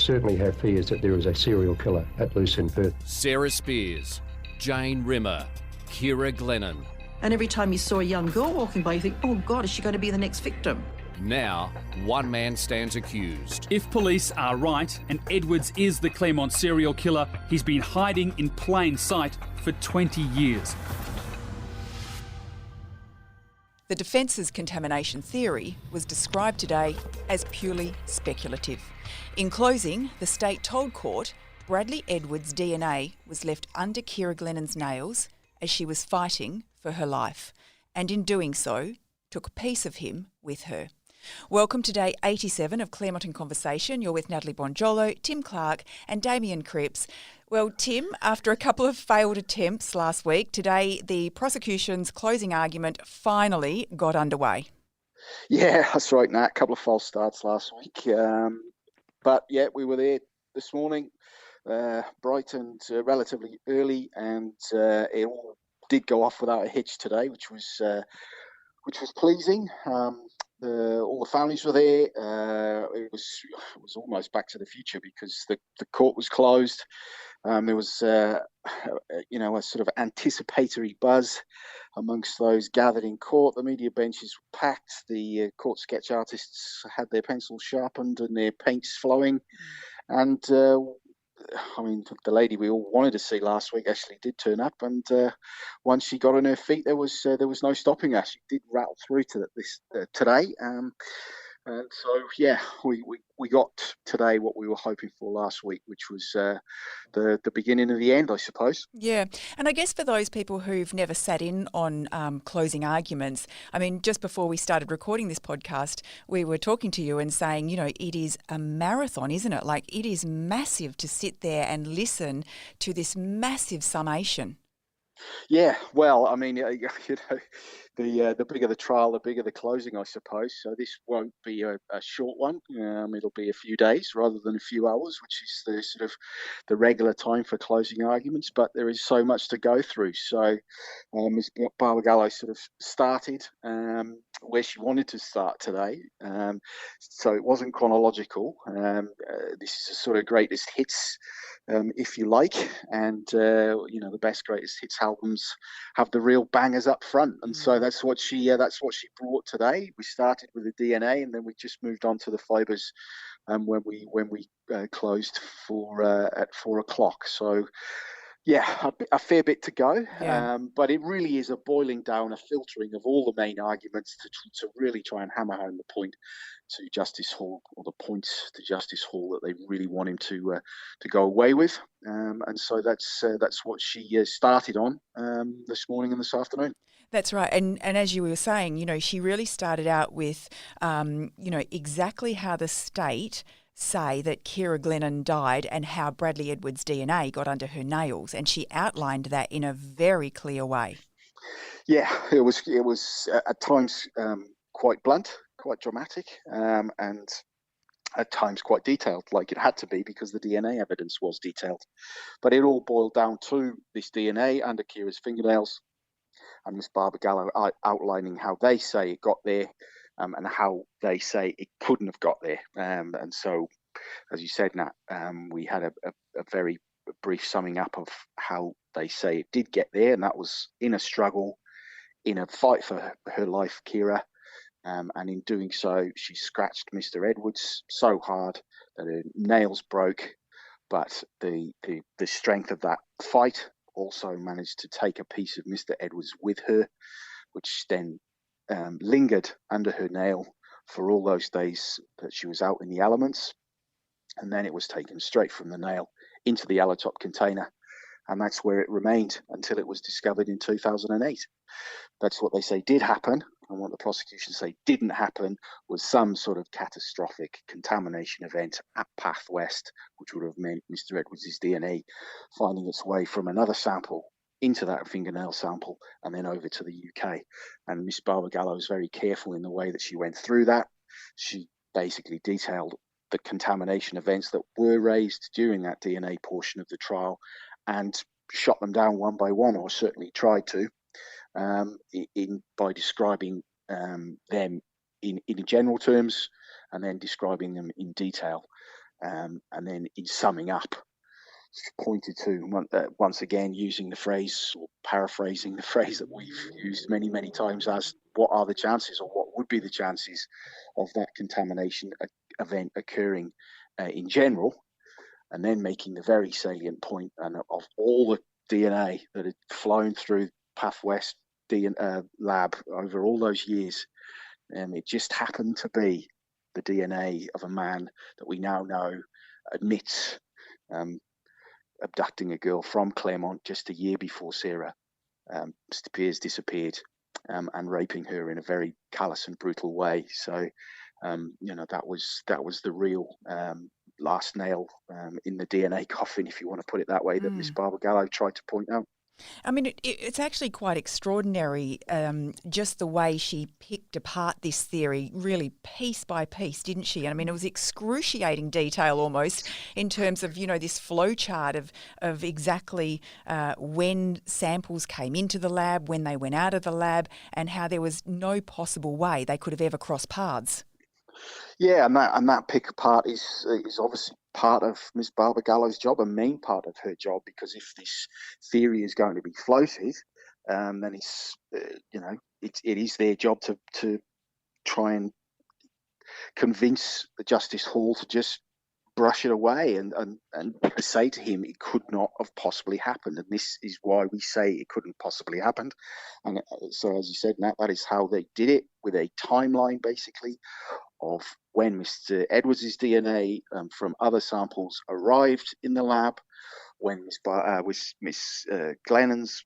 certainly have fears that there is a serial killer at loose in Perth. Sarah Spears, Jane Rimmer, Ciara Glennon. And every time you saw a young girl walking by, you think, oh God, is she going to be the next victim? Now, one man stands accused. If police are right and Edwards is the Claremont serial killer, he's been hiding in plain sight for 20 years. The defence's contamination theory was described today as purely speculative. In closing, the state told court Bradley Edwards' DNA was left under Ciara Glennon's nails as she was fighting for her life, and in doing so, took a piece of him with her. Welcome to day 87 of Claremont in Conversation. You're with Natalie Bonjolo, Tim Clark and Damien Cripps. Well, Tim, after a couple of failed attempts last week, today the prosecution's closing argument finally got underway. Yeah, that's right, Nat. A couple of false starts last week. But yeah, we were there this morning, bright and relatively early, and it all did go off without a hitch today, which was pleasing. All the families were there. It was almost Back to the Future because the court was closed. There was a sort of anticipatory buzz amongst those gathered in court. The media benches were packed. The court sketch artists had their pencils sharpened and their paints flowing. And the lady we all wanted to see last week actually did turn up, and once she got on her feet, there was no stopping her. She did rattle through to this today, and so yeah, we got today what we were hoping for last week, which was the beginning of the end, I suppose. Yeah, and I guess for those people who've never sat in on closing arguments, I mean, just before we started recording this podcast, we were talking to you and saying, it is a marathon, isn't it? Like, it is massive to sit there and listen to this massive summation. Yeah, well, I mean, the bigger the trial, the bigger the closing, I suppose. So this won't be a short one. It'll be a few days rather than a few hours, which is the sort of the regular time for closing arguments. But there is so much to go through. So Ms. Barbagallo sort of started where she wanted to start today. So it wasn't chronological. This is a sort of greatest hits, if you like, and the best greatest hits albums have the real bangers up front, and so that's what she brought today. We started with the DNA, and then we just moved on to the fibres when we closed at 4 o'clock. So yeah, a fair bit to go, but it really is a boiling down, a filtering of all the main arguments to really try and hammer home the point to Justice Hall, or the points to Justice Hall that they really want him to go away with, and so that's what she started on this morning and this afternoon. That's right. And as you were saying, she really started out with, exactly how the state say that Ciara Glennon died and how Bradley Edwards' DNA got under her nails. And she outlined that in a very clear way. Yeah, it was at times quite blunt, quite dramatic, and at times quite detailed, like it had to be because the DNA evidence was detailed. But it all boiled down to this DNA under Ciara's fingernails, and Miss Barbagallo outlining how they say it got there, and how they say it couldn't have got there. And so, as you said, Nat, we had a very brief summing up of how they say it did get there, and that was in a struggle, in a fight for her life, Ciara. And in doing so, she scratched Mr. Edwards so hard that her nails broke. But the strength of that fight also managed to take a piece of Mr. Edwards with her, which then lingered under her nail for all those days that she was out in the elements. And then it was taken straight from the nail into the Allotop container. And that's where it remained until it was discovered in 2008. That's what they say did happen. And what the prosecution say didn't happen was some sort of catastrophic contamination event at Path West, which would have meant Mr. Edwards' DNA finding its way from another sample into that fingernail sample and then over to the UK. And Miss Barbagallo was very careful in the way that she went through that. She basically detailed the contamination events that were raised during that DNA portion of the trial and shot them down one by one, or certainly tried to, by describing them in general terms and then describing them in detail. And then in summing up, pointed to, once again, using the phrase, or paraphrasing the phrase that we've used many, many times, as what are the chances, or what would be the chances of that contamination event occurring in general, and then making the very salient point of all the DNA that had flown through Path West lab over all those years. It just happened to be the DNA of a man that we now know admits abducting a girl from Claremont just a year before Ciara disappeared, and raping her in a very callous and brutal way. So, that was the real last nail in the DNA coffin, if you want to put it that way, that Miss Barbara Gallo tried to point out. I mean, it's actually quite extraordinary, just the way she picked apart this theory, really piece by piece, didn't she? I mean, it was excruciating detail almost in terms of, this flow chart of exactly when samples came into the lab, when they went out of the lab, and how there was no possible way they could have ever crossed paths. Yeah, and that pick apart is obviously part of Miss Barbara Gallo's job, a main part of her job, because if this theory is going to be floated, then it's it is their job to try and convince the Justice Hall to just brush it away and say to him it could not have possibly happened, and this is why we say it couldn't possibly happen. And so, as you said, Nat, that is how they did it, with a timeline basically of when Mr. Edwards' DNA from other samples arrived in the lab, when Miss Glennon's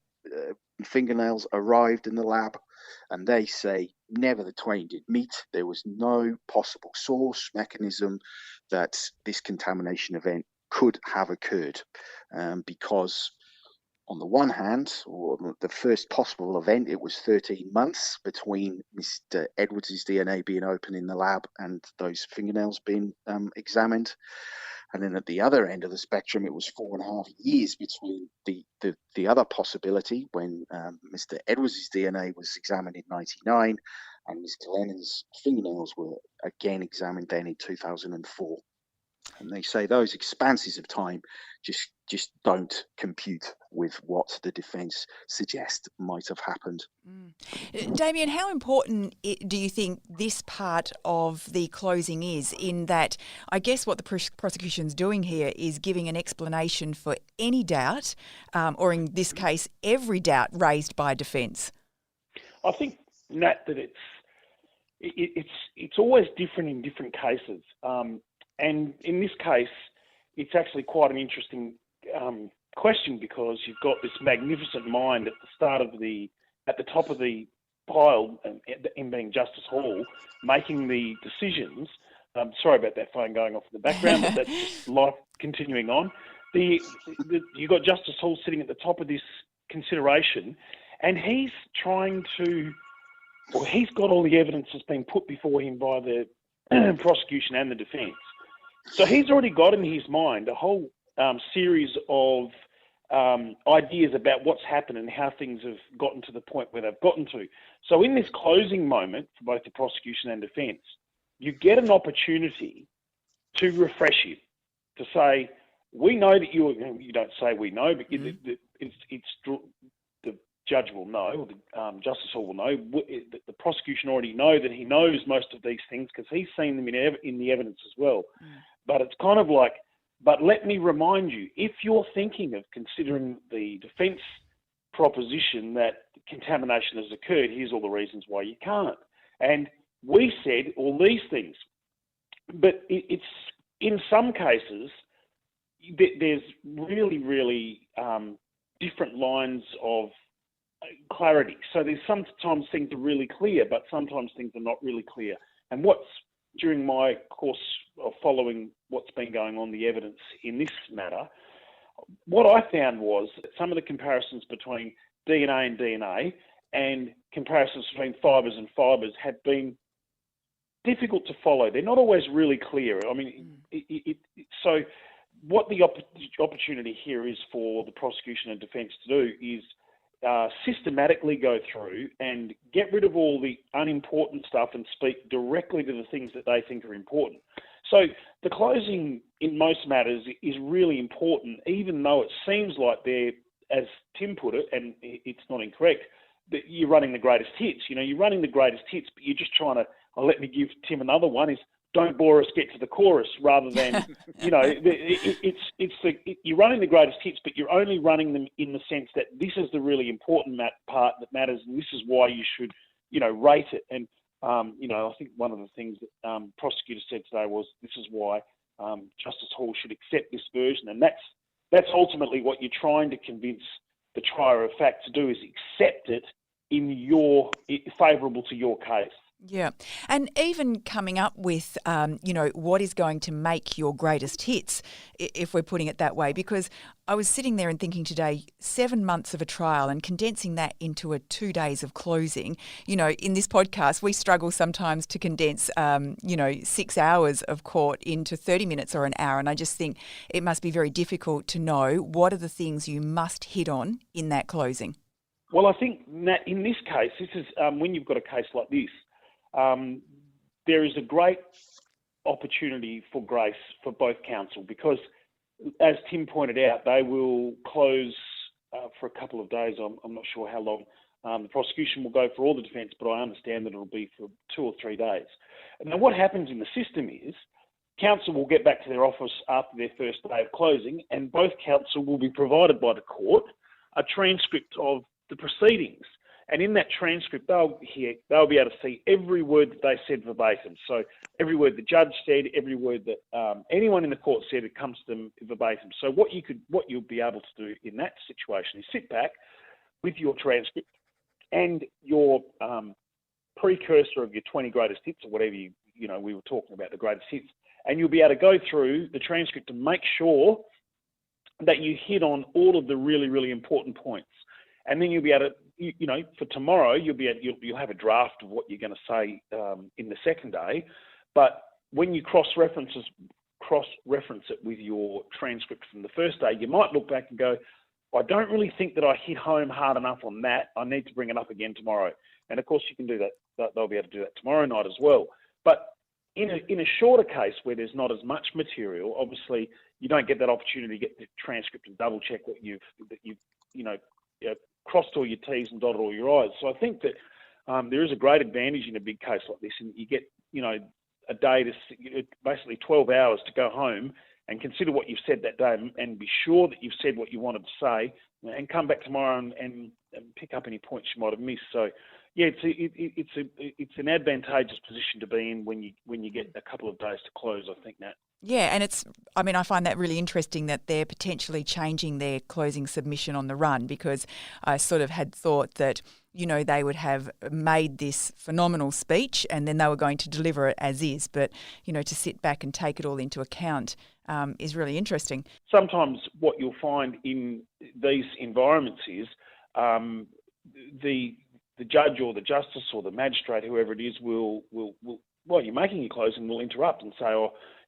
fingernails arrived in the lab, and they say never the twain did meet. There was no possible source mechanism that this contamination event could have occurred, because on the one hand, or the first possible event, it was 13 months between Mr. Edwards' DNA being open in the lab and those fingernails being examined. And then at the other end of the spectrum, it was 4.5 years between the other possibility, when Mr. Edwards' DNA was examined in 1999 and Ms. Glennon's fingernails were again examined then in 2004. And they say those expanses of time just don't compute with what the defence suggests might have happened. Damien, how important do you think this part of the closing is, in that I guess what the prosecution's doing here is giving an explanation for any doubt, or in this case, every doubt raised by defence? I think, Nat, that it's always different in different cases. And in this case, it's actually quite an interesting question, because you've got this magnificent mind at the top of the pile, in being Justice Hall, making the decisions. Sorry about that phone going off in the background, but that's just life continuing on. You've got Justice Hall sitting at the top of this consideration, and he's he's got all the evidence that's been put before him by the prosecution and the defence. So he's already got in his mind a whole series of ideas about what's happened and how things have gotten to the point where they've gotten to. So in this closing moment for both the prosecution and defence, you get an opportunity to refresh him, to say, we know that you don't say we know, but the judge will know, or the Justice Hall will know, the prosecution already know that he knows most of these things because he's seen them in the evidence as well. But it's kind of like, but let me remind you, if you're thinking of considering the defence proposition that contamination has occurred, here's all the reasons why you can't. And we said all these things. But it's in some cases, there's really, really different lines of clarity. So there's sometimes things are really clear, but sometimes things are not really clear. And during my course of following what's been going on, the evidence in this matter, what I found was that some of the comparisons between DNA and DNA and comparisons between fibres and fibres have been difficult to follow. They're not always really clear. I mean, so what the opportunity here is for the prosecution and defence to do is systematically go through and get rid of all the unimportant stuff and speak directly to the things that they think are important. So the closing in most matters is really important, even though it seems like they're, as Tim put it, and it's not incorrect, that you're running the greatest hits. You're running the greatest hits, but you're just trying to, let me give Tim another one, is don't bore us, get to the chorus, rather than, you're running the greatest hits, but you're only running them in the sense that this is the really important part that matters, and this is why you should, rate it. And, I think one of the things that prosecutor said today was, this is why Justice Hall should accept this version, and that's ultimately what you're trying to convince the trier of fact to do, is accept it favourable to your case. Yeah. And even coming up with, what is going to make your greatest hits, if we're putting it that way, because I was sitting there and thinking today, 7 months of a trial and condensing that into 2 days of closing. In this podcast, we struggle sometimes to condense, 6 hours of court into 30 minutes or an hour. And I just think it must be very difficult to know what are the things you must hit on in that closing. Well, I think that in this case, this is when you've got a case like this, there is a great opportunity for grace for both counsel, because, as Tim pointed out, they will close for a couple of days. I'm not sure how long. The prosecution will go for all the defence, but I understand that it'll be for 2 or 3 days. And now what happens in the system is counsel will get back to their office after their first day of closing, and both counsel will be provided by the court a transcript of the proceedings. And in that transcript, they'll be able to see every word that they said verbatim. So every word the judge said, every word that anyone in the court said, it comes to them verbatim. So what you'll be able to do in that situation is sit back with your transcript and your precursor of your 20 greatest hits, or whatever we were talking about, the greatest hits, and you'll be able to go through the transcript to make sure that you hit on all of the really, really important points. And then you'll be able to, for tomorrow, you'll have a draft of what you're going to say in the second day. But when you cross-reference it with your transcript from the first day, you might look back and go, I don't really think that I hit home hard enough on that. I need to bring it up again tomorrow. And of course, you can do that. They'll be able to do that tomorrow night as well. But in a shorter case where there's not as much material, obviously you don't get that opportunity to get the transcript and double check what you've crossed all your T's and dotted all your I's. So I think that there is a great advantage in a big case like this, and you get, a day to basically 12 hours to go home and consider what you've said that day and be sure that you've said what you wanted to say, and come back tomorrow and pick up any points you might have missed. So yeah, it's an advantageous position to be in when you get a couple of days to close, I think, Nat. Yeah, and I find that really interesting that they're potentially changing their closing submission on the run, because I sort of had thought that, they would have made this phenomenal speech and then they were going to deliver it as is. But, to sit back and take it all into account is really interesting. Sometimes what you'll find in these environments is the judge or the justice or the magistrate, whoever it is, will well, you're making your closing, will interrupt and say,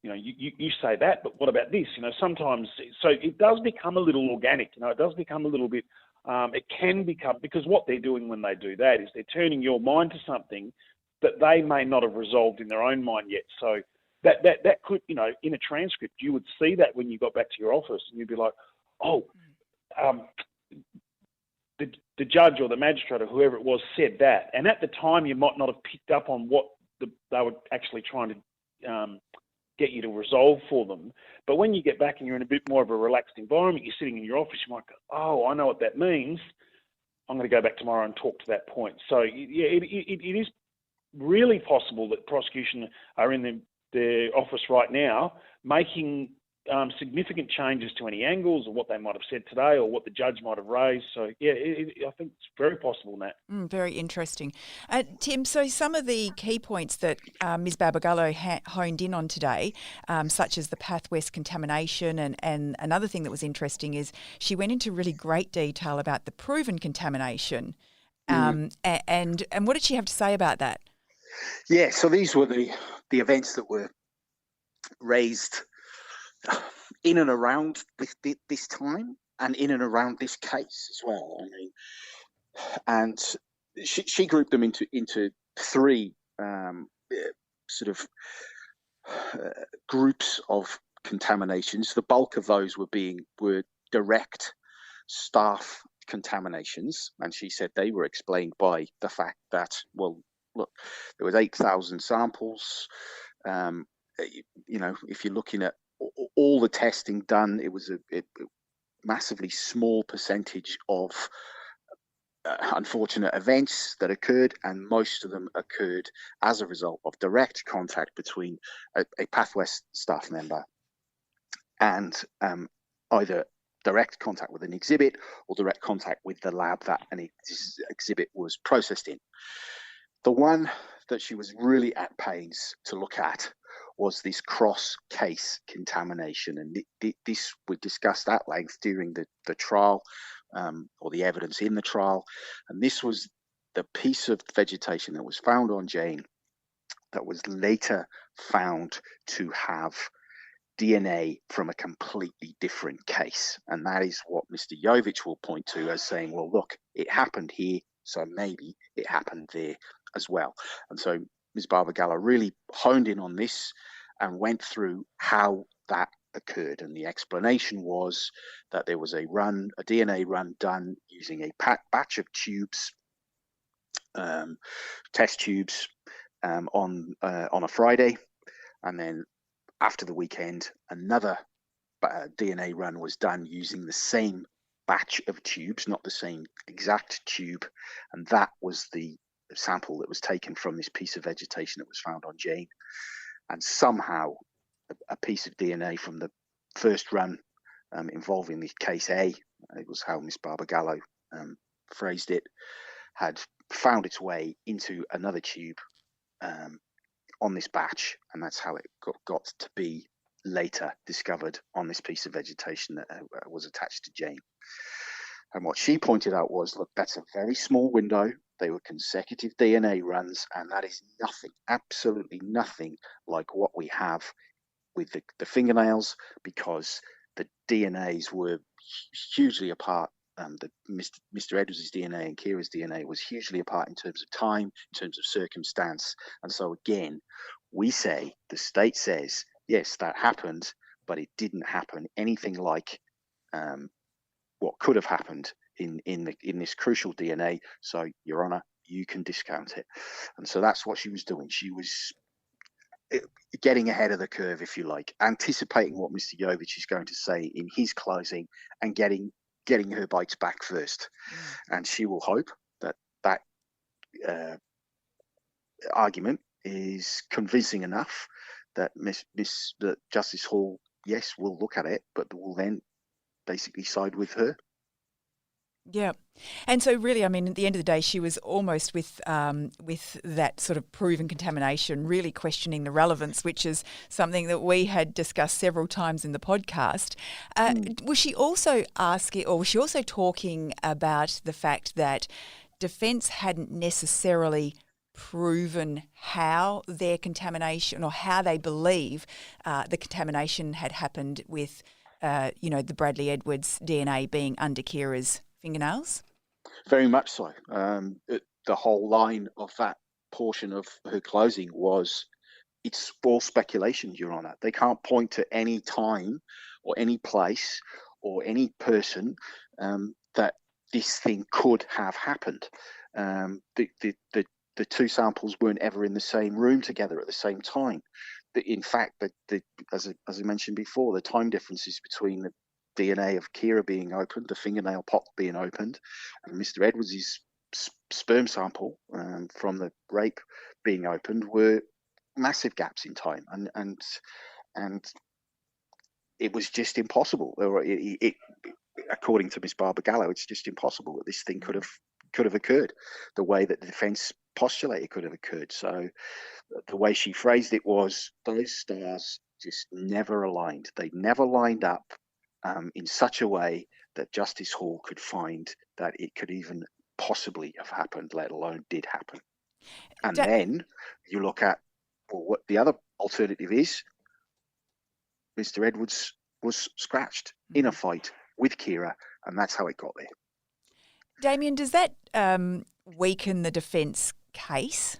you say that, but what about this? Sometimes, so it does become a little organic. It does become a little bit, it can become, because what they're doing when they do that is they're turning your mind to something that they may not have resolved in their own mind yet. So that could, in a transcript, you would see that when you got back to your office and you'd be like, the judge or the magistrate or whoever it was said that. And at the time, you might not have picked up on what they were actually trying to get you to resolve for them. But when you get back and you're in a bit more of a relaxed environment, you're sitting in your office, you might go, I know what that means. I'm going to go back tomorrow and talk to that point. So yeah, it is really possible that prosecution are in their office right now making significant changes to any angles or what they might have said today or what the judge might have raised. So, yeah, I think it's very possible, Nat. Very interesting. Tim, so some of the key points that Ms Barbagallo honed in on today, such as the Path West contamination, and another thing that was interesting is she went into really great detail about the proven contamination. And what did she have to say about that? Yeah, so these were the events that were raised in and around this time and in and around this case as well. I mean, and she grouped them into three sort of groups of contaminations. The bulk of those were direct staff contaminations, and she said they were explained by the fact that, well, look, there was 8,000 samples. If you're looking at all the testing done, it was a massively small percentage of unfortunate events that occurred, and most of them occurred as a result of direct contact between a Pathwest staff member and either direct contact with an exhibit or direct contact with the lab that an exhibit was processed in. The one that she was really at pains to look at was this cross-case contamination, and this we discussed at length during the trial, or the evidence in the trial. And this was the piece of vegetation that was found on Jane that was later found to have DNA from a completely different case. And that is what Mr. Jovich will point to as saying, well, look, it happened here, so maybe it happened there as well. And so Ms. Barbagallo really honed in on this and went through how that occurred. And the explanation was that there was a DNA run done using a batch of tubes, test tubes, on a Friday, and then after the weekend, another DNA run was done using the same batch of tubes, not the same exact tube, and that was the sample that was taken from this piece of vegetation that was found on Jane. And somehow a piece of DNA from the first run involving the case A, it was how Miss Barbagallo phrased it, had found its way into another tube on this batch, and that's how it got to be later discovered on this piece of vegetation that was attached to Jane. And what she pointed out was, look, that's a very small window. They were consecutive DNA runs, and that is nothing, absolutely nothing like what we have with the fingernails, because the DNAs were hugely apart. Mr. Edwards' DNA and Ciara's DNA was hugely apart in terms of time, in terms of circumstance. And so again, the state says, yes, that happened, but it didn't happen anything like what could have happened in this crucial DNA. So, Your Honour, you can discount it. And so that's what she was doing. She was getting ahead of the curve, if you like, anticipating what Mr. Jovich is going to say in his closing and getting her bites back first. And she will hope that argument is convincing enough that that Justice Hall, yes, will look at it, but will then basically side with her. Yeah. And so really, I mean, at the end of the day, she was almost with that sort of proven contamination, really questioning the relevance, which is something that we had discussed several times in the podcast. Was she also asking, or was she also talking about the fact that defence hadn't necessarily proven how their contamination, or how they believe the contamination had happened with, the Bradley Edwards DNA being under Ciara's fingernails? Very much so. The whole line of that portion of her closing was, it's all speculation, Your Honour. They can't point to any time or any place or any person that this thing could have happened. The two samples weren't ever in the same room together at the same time. In fact, as I mentioned before, the time differences between the DNA of Ciara being opened, the fingernail pot being opened, and Mr. Edwards' sperm sample from the rape being opened were massive gaps in time, and it was just impossible. According to Miss Barbagallo, it's just impossible that this thing could have occurred the way that the defence postulated could have occurred. So the way she phrased it was, those stars just never aligned. They never lined up in such a way that Justice Hall could find that it could even possibly have happened, let alone did happen. And then you look at, well, what the other alternative is. Mr. Edwards was scratched in a fight with Ciara, and that's how it got there. Damien, does that weaken the defence case?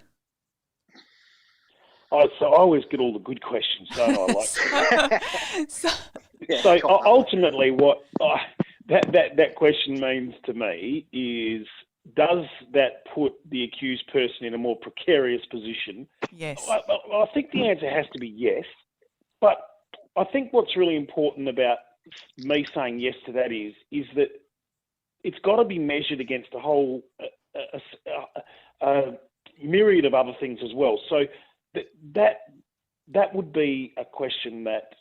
So I always get all the good questions, don't I? So ultimately, what that question means to me is, does that put the accused person in a more precarious position? Yes. I think the answer has to be yes. But I think what's really important about me saying yes to that is that it's got to be measured against a whole myriad of other things as well. So that would be a question that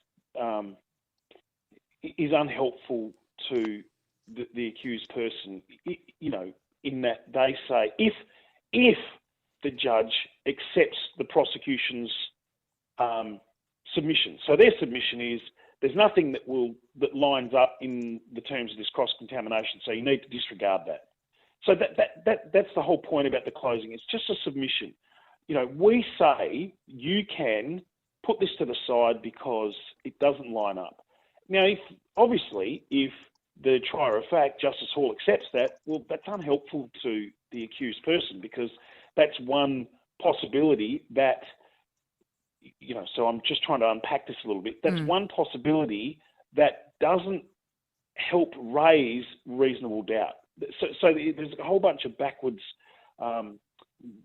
is unhelpful to the accused person, you know, in that they say, if the judge accepts the prosecution's submission. So their submission is, there's nothing that lines up in the terms of this cross-contamination, so you need to disregard that. So that's the whole point about the closing. It's just a submission. You know, we say you can put this to the side because it doesn't line up. Now, if the trier of fact, Justice Hall, accepts that, well, that's unhelpful to the accused person, because that's one possibility that, you know, so I'm just trying to unpack this a little bit. That's one possibility that doesn't help raise reasonable doubt. So there's a whole bunch of backwards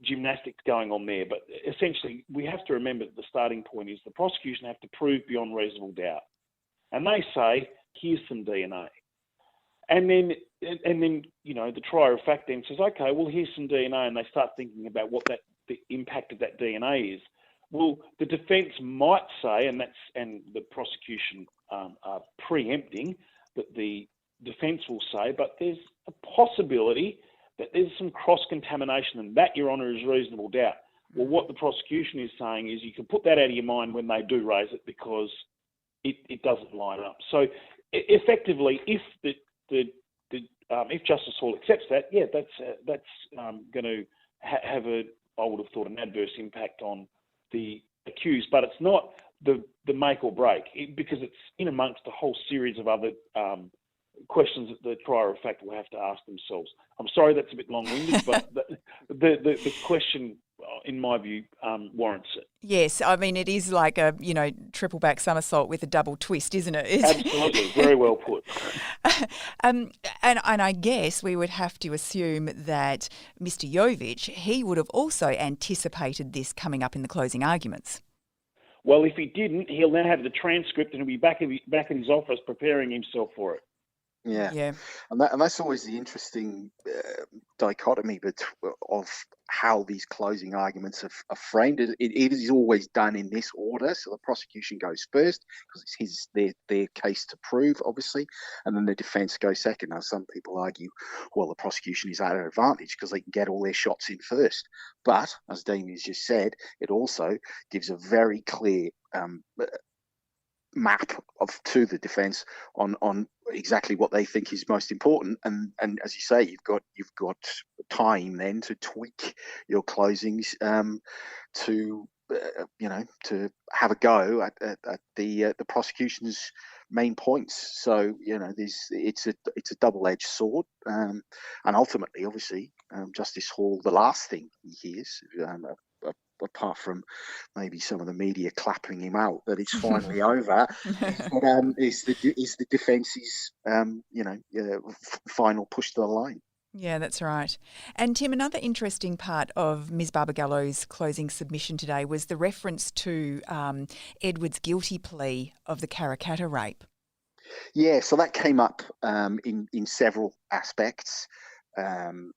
gymnastics going on there. But essentially, we have to remember that the starting point is the prosecution have to prove beyond reasonable doubt. And they say, here's some DNA. And then, you know, the trier of fact then says, okay, well, here's some DNA. And they start thinking about what the impact of that DNA is. Well, the defence might say, and the prosecution are preempting that the defence will say, but there's a possibility that there's some cross-contamination, and that, Your Honour, is reasonable doubt. Well, what the prosecution is saying is you can put that out of your mind when they do raise it, because it doesn't line up. So effectively, if if Justice Hall accepts that, yeah, that's going to have I would have thought, an adverse impact on the accused, but it's not the make or break, because it's in amongst a whole series of other questions that the trier of fact will have to ask themselves. I'm sorry that's a bit long-winded, but the question, in my view, warrants it. Yes, I mean, it is like a, you know, triple back somersault with a double twist, isn't it? Absolutely, very well put. And I guess we would have to assume that Mr. Jovic, he would have also anticipated this coming up in the closing arguments. Well, if he didn't, he'll now have the transcript and he'll be back in his office preparing himself for it. Yeah. And that's always the interesting dichotomy of how these closing arguments are framed. It is always done in this order. So the prosecution goes first because it's their case to prove, obviously, and then the defence goes second. Now, some people argue, well, the prosecution is at an advantage because they can get all their shots in first. But as Damien's just said, it also gives a very clear map to the defence on exactly what they think is most important, and as you say, you've got time then to tweak your closings to have a go at the prosecution's main points. So, you know, it's a double-edged sword, and ultimately, obviously, Justice Hall, the last thing he hears, apart from maybe some of the media clapping him out that it's finally over, is the defence's final push to the line. Yeah, that's right. And Tim, another interesting part of Ms. Barbagallo's closing submission today was the reference to Edward's guilty plea of the Karrakatta rape. Yeah, so that came up in several aspects, in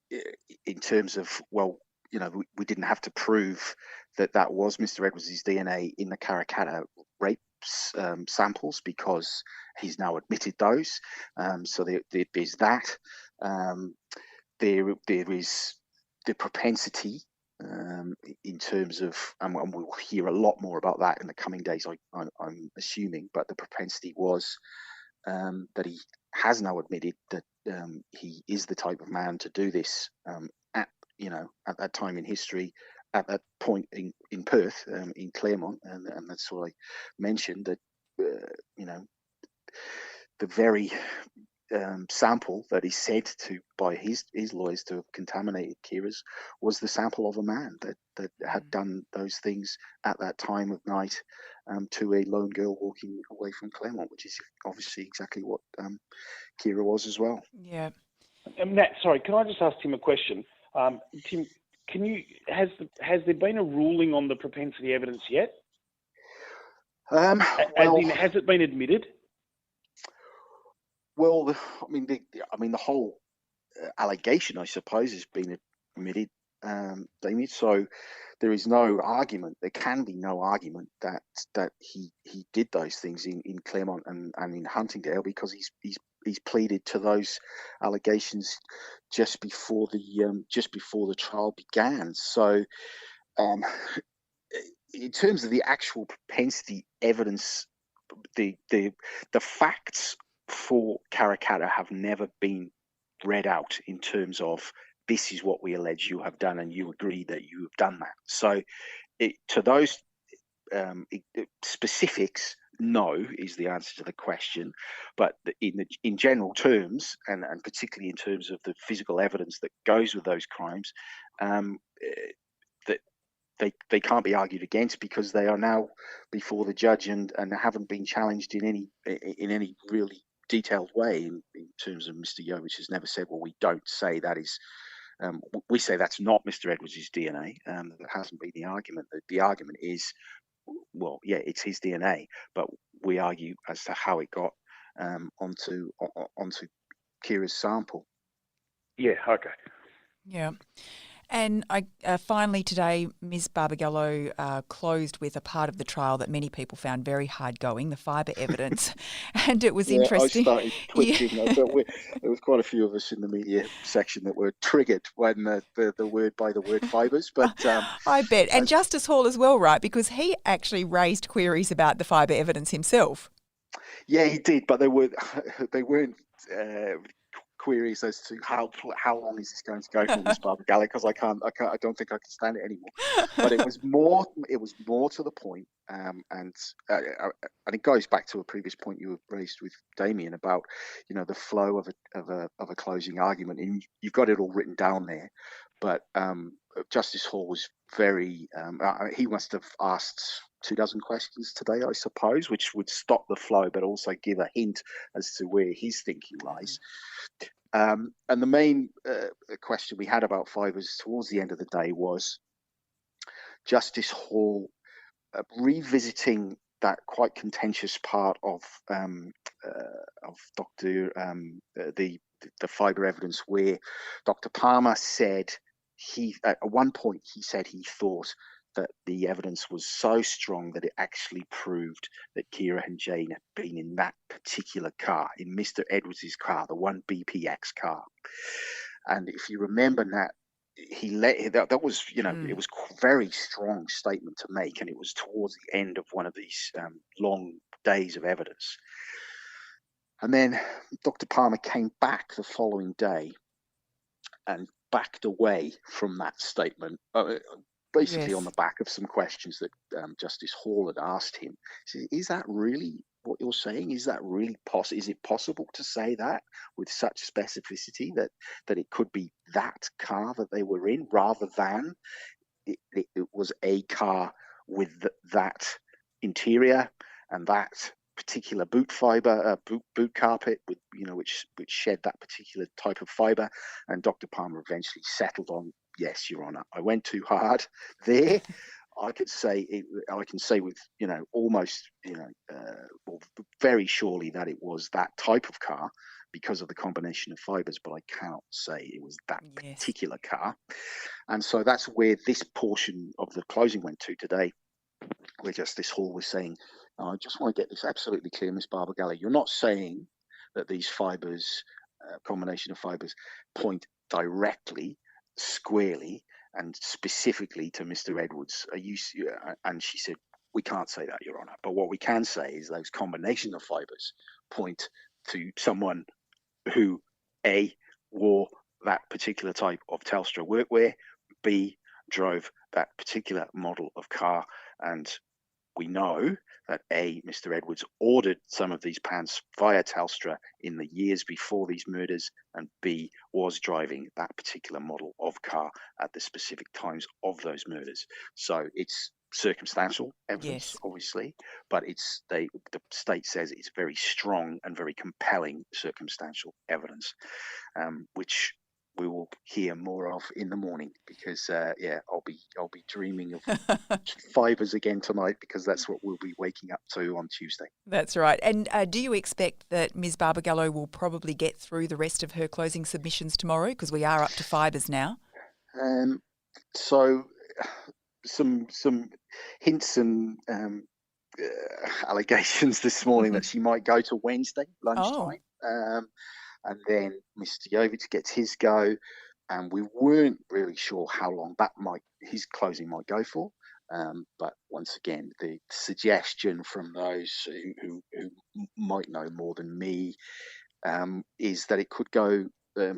terms of, well, you know, we didn't have to prove that was Mr. Edwards' DNA in the Karrakatta rape samples because he's now admitted those. So there's that. There is the propensity in terms of, and we'll hear a lot more about that in the coming days, I'm assuming, but the propensity was that he has now admitted that he is the type of man to do this at that time in history, at that point in Perth, in Claremont, and that's what I mentioned, that the very sample that is said to by his lawyers to have contaminated Ciara's was the sample of a man that had done those things at that time of night to a lone girl walking away from Claremont, which is obviously exactly what Ciara was as well. Yeah. Nat, sorry, can I just ask Tim a question? Tim, has there been a ruling on the propensity evidence yet? Has it been admitted? Well, the whole allegation, I suppose, has been admitted, Damien. So there is no argument. There can be no argument that he did those things in Claremont and in Huntingdale, because he's pleaded to those allegations just before the trial began. So, in terms of the actual propensity evidence, the facts for Karrakatta have never been read out in terms of this is what we allege you have done and you agree that you have done that. So to those specifics, no is the answer to the question. But in general terms, and particularly in terms of the physical evidence that goes with those crimes, that they can't be argued against, because they are now before the judge and haven't been challenged in any really detailed way in terms of Mr. Yovich has never said, well, we don't say that is, we say that's not Mr. Edwards' DNA. That hasn't been the argument. The argument is, well, yeah, it's his DNA, but we argue as to how it got onto Ciara's sample. Yeah, okay. Yeah. And finally today, Ms. Barbagallo closed with a part of the trial that many people found very hard going, the fibre evidence. And it was interesting. I started twitching. I thought there was quite a few of us in the media section that were triggered when the word fibres. But I bet. And Justice Hall as well, right? Because he actually raised queries about the fibre evidence himself. Yeah, he did, but they weren't queries as to how long is this going to go for, Miss Barbagallo, because I don't think I can stand it anymore. But it was more to the point, and it goes back to a previous point you raised with Damien about, the flow of a closing argument, and you've got it all written down there. But Justice Hall was very he must have asked 24 questions today, I suppose, which would stop the flow, but also give a hint as to where his thinking lies. And the main question we had about fibres towards the end of the day was Justice Hall revisiting that quite contentious part of Dr. The fibre evidence, where Dr. Palmer said at one point he said he thought that the evidence was so strong that it actually proved that Ciara and Jane had been in that particular car, in Mr. Edwards' car, the one BPX car. And if you remember that, that was, it was a very strong statement to make, and it was towards the end of one of these long days of evidence. And then Dr. Palmer came back the following day and backed away from that statement, basically on the back of some questions that Justice Hall had asked him. He said, is that really what you're saying? Is that really possible? Is it possible to say that with such specificity that it could be that car that they were in, rather than it was a car with that interior and that particular boot fibre, boot carpet, with which shed that particular type of fibre? And Dr. Palmer eventually settled on, yes, Your Honour, I went too hard there. I can say with almost very surely that it was that type of car because of the combination of fibres, but I cannot say it was that particular car. And so that's where this portion of the closing went to today, where Justice Hall was saying, I just want to get this absolutely clear, Ms. Barbagallo. You're not saying that these fibres, combination of fibres, point directly, squarely, and specifically to Mr. Edwards. And she said, we can't say that, Your Honour. But what we can say is those combination of fibres point to someone who, A, wore that particular type of Telstra workwear, B, drove that particular model of car, and we know that Mr. Edwards ordered some of these pants via Telstra in the years before these murders, and B, was driving that particular model of car at the specific times of those murders. So it's circumstantial evidence, Yes. obviously, but the state says it's very strong and very compelling circumstantial evidence, which we will hear more of in the morning, because I'll be dreaming of fibres again tonight, because that's what we'll be waking up to on Tuesday. That's right. And do you expect that Ms. Barbagallo will probably get through the rest of her closing submissions tomorrow, because we are up to fibres now? So some hints and allegations this morning that she might go to Wednesday lunchtime. And then Mr. Jovic gets his go, and we weren't really sure how long his closing might go for. But once again, the suggestion from those who might know more than me is that it could go.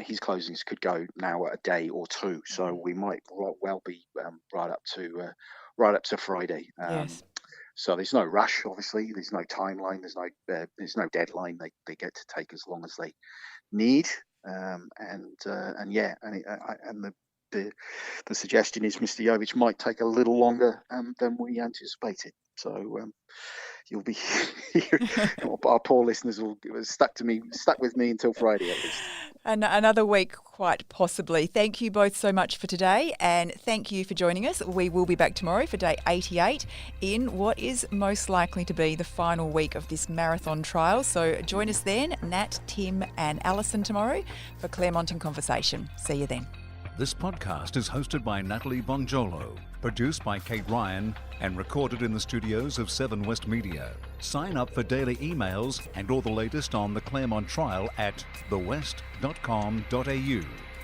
His closings could go now a day or two, so we might well be right up to Friday. Yes. So there's no rush, obviously. There's no timeline. There's no deadline. They get to take as long as they need. The suggestion is Mr. Jovic might take a little longer than we anticipated. So you'll be our poor listeners will stuck with me until Friday at least. Another week, quite possibly. Thank you both so much for today, and thank you for joining us. We will be back tomorrow for day 88 in what is most likely to be the final week of this marathon trial. So join us then, Nat, Tim and Alison tomorrow for Claremont in Conversation. See you then. This podcast is hosted by Natalie Bonjolo, produced by Kate Ryan, and recorded in the studios of 7 West Media. Sign up for daily emails and all the latest on the Claremont trial at thewest.com.au.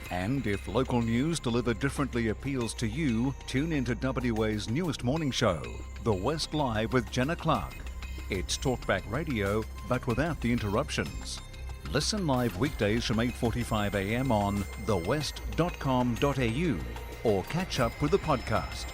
And if local news delivered differently appeals to you, tune into WA's newest morning show, The West Live with Jenna Clark. It's talkback radio, but without the interruptions. Listen live weekdays from 8:45 a.m. on thewest.com.au or catch up with the podcast.